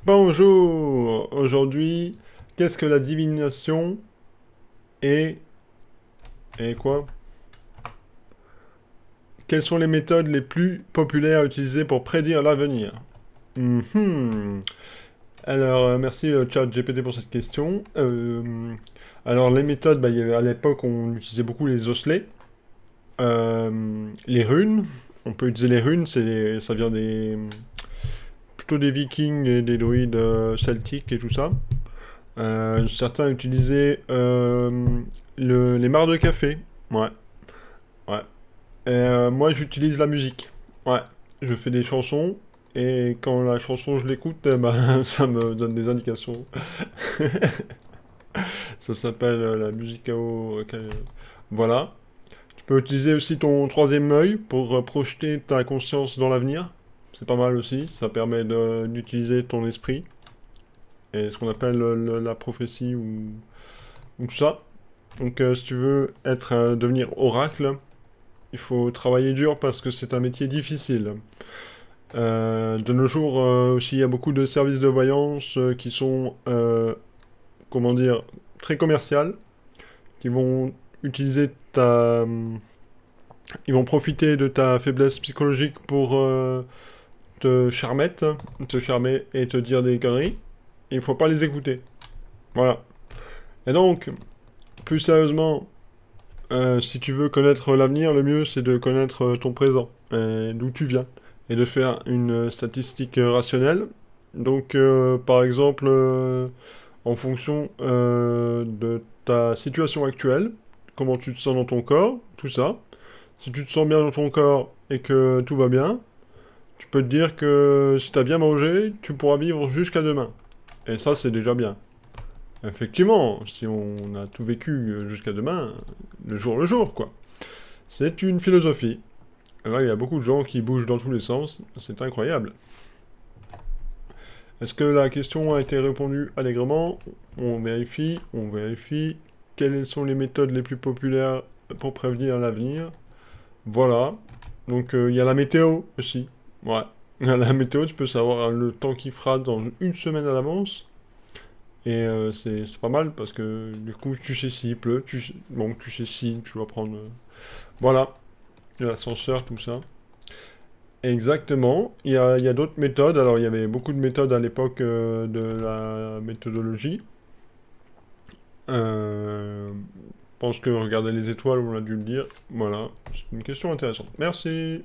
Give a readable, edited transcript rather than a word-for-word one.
Bonjour! Aujourd'hui, qu'est-ce que la divination et... Et quoi? Quelles sont les méthodes les plus populaires à utiliser pour prédire l'avenir? Mhm. Alors, merci ChatGPT pour cette question. Alors, les méthodes, bah, il y avait, à l'époque, on utilisait beaucoup les osselets, les runes. On peut utiliser les runes, ça vient plutôt des vikings et des druides celtiques et tout ça. Certains utilisaient les mares de café. Ouais, ouais. Et moi, j'utilise la musique. Ouais, je fais des chansons. Et quand la chanson, je l'écoute, bah, ça me donne des indications. Ça s'appelle la musique Voilà. Tu peux utiliser aussi ton troisième œil pour projeter ta conscience dans l'avenir. C'est pas mal aussi. Ça permet d'utiliser ton esprit. Et ce qu'on appelle la prophétie ou tout ça. Donc, si tu veux devenir oracle, il faut travailler dur parce que c'est un métier difficile. De nos jours aussi, il y a beaucoup de services de voyance qui sont, comment dire, très commerciales, qui vont utiliser ils vont profiter de ta faiblesse psychologique pour te charmer et te dire des conneries. Il faut pas les écouter. Voilà. Et donc, plus sérieusement, si tu veux connaître l'avenir, le mieux c'est de connaître ton présent, d'où tu viens, et de faire une statistique rationnelle. Donc, par exemple, en fonction de ta situation actuelle, comment tu te sens dans ton corps, tout ça. Si tu te sens bien dans ton corps et que tout va bien, tu peux te dire que si tu as bien mangé, tu pourras vivre jusqu'à demain. Et ça, c'est déjà bien. Effectivement, si on a tout vécu jusqu'à demain, le jour, quoi. C'est une philosophie. Là, il y a beaucoup de gens qui bougent dans tous les sens. C'est incroyable. Est-ce que la question a été répondue allègrement? On vérifie, on vérifie. Quelles sont les méthodes les plus populaires pour prévenir l'avenir? Voilà. Donc, il y a la météo aussi. Ouais. La météo, tu peux savoir le temps qu'il fera dans une semaine à l'avance. Et c'est pas mal parce que du coup, tu sais s'il pleut, bon, tu sais si tu dois prendre. Voilà, l'ascenseur, tout ça. Exactement. Il y a d'autres méthodes. Alors, il y avait beaucoup de méthodes à l'époque de la méthodologie. Je pense que regarder les étoiles, on a dû le dire. Voilà, c'est une question intéressante. Merci.